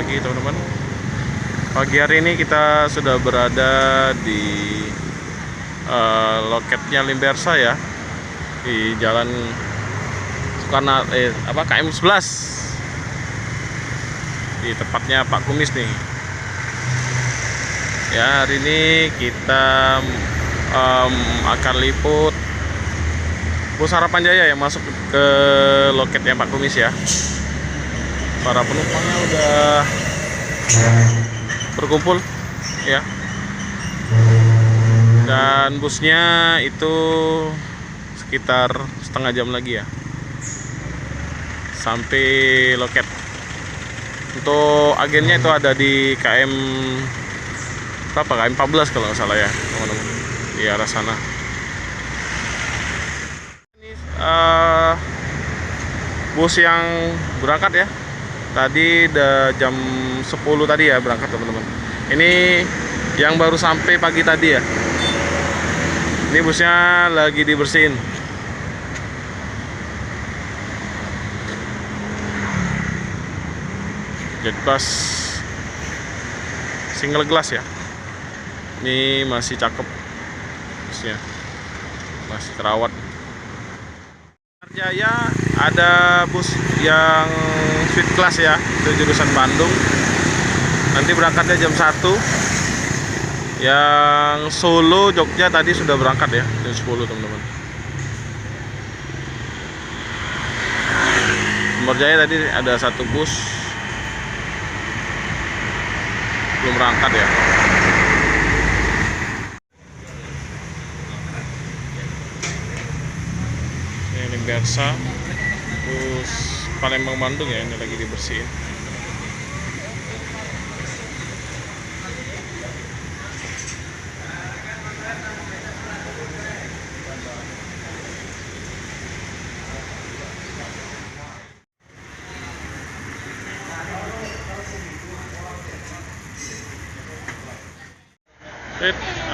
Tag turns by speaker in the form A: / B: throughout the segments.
A: pagi teman-teman. Pagi hari ini kita sudah berada di loketnya Limbersa ya, di Jalan Soekarno KM 11, di tempatnya Pak Kumis nih. Ya, hari ini kita akan liput bus Harapan Jaya yang masuk ke loketnya Pak Kumis ya. Para penumpangnya udah berkumpul ya, dan busnya itu sekitar setengah jam lagi ya sampai loket. Untuk agennya itu ada di KM berapa, KM 14 kalau nggak salah ya teman-teman, di arah sana. Ini bus yang berangkat ya, tadi udah jam 10 tadi ya berangkat teman-teman. Ini yang baru sampai pagi tadi ya. Ini busnya lagi dibersihin. Jetbus single glass ya. Ini masih cakep busnya, masih terawat. Jaya ada bus yang suite class ya, itu jurusan Bandung. Nanti berangkatnya jam 1. Yang Solo Jogja tadi sudah berangkat ya, jam 10 teman-teman. Jaya tadi ada satu bus belum berangkat ya. Ini Limbersa, bus Palembang Bandung ya, ini lagi dibersihin.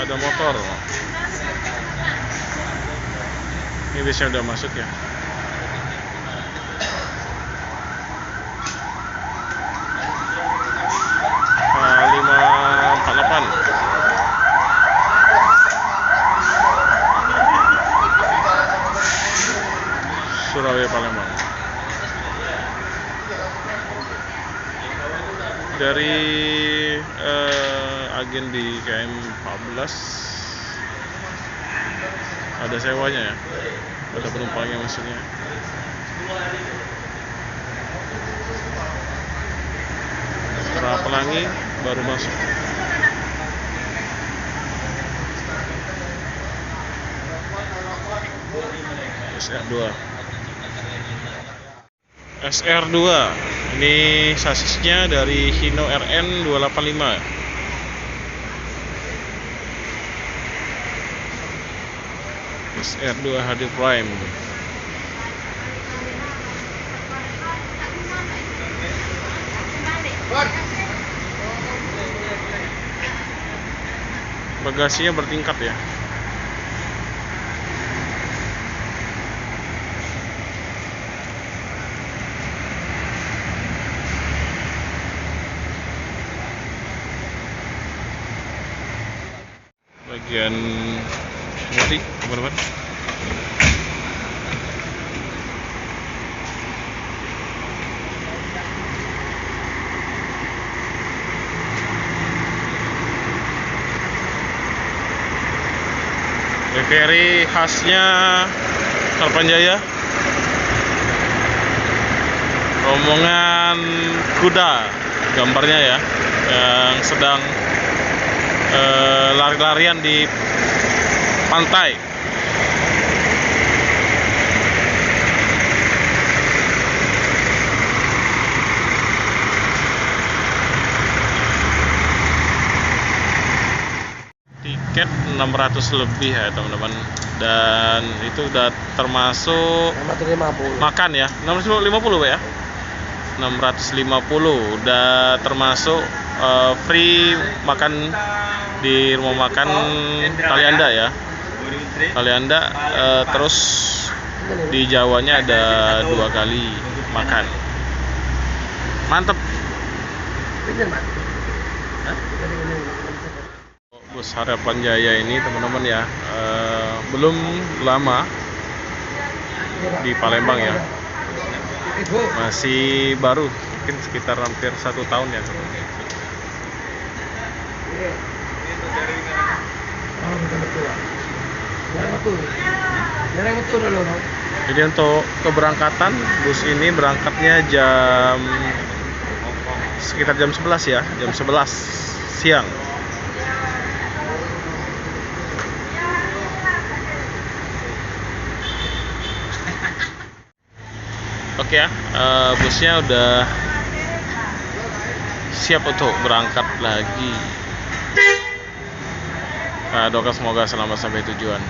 A: Ada motor. Ini bisnya udah masuk ya. A548 Surabaya Palembang. Dari agen di KM 14 ada sewanya ya, ada penumpangnya maksudnya. Pelangi baru masuk. SR2 ini sasisnya dari Hino RN 285. SR2 HD Prime. Bagasinya bertingkat ya. Bagian mudik teman-teman. Ferry khasnya Harapan Jaya, rombongan kuda gambarnya ya, yang sedang lari-larian di pantai. Tiket 600 lebih ya teman-teman, dan itu udah termasuk
B: 650
A: makan ya. 650 Pak ya, 650 udah termasuk free makan di rumah makan Kalianda ya, Kalianda. Terus di Jawanya ada 2 kali makan. Mantep. Bus Harapan Jaya ini teman-teman ya, belum lama di Palembang ya, masih baru, mungkin sekitar hampir 1 tahun ya. Jadi untuk keberangkatan bus ini berangkatnya sekitar jam 11 ya, jam 11 siang. Oke ya, busnya udah siap untuk berangkat lagi. Nah, doakan semoga selamat sampai tujuan.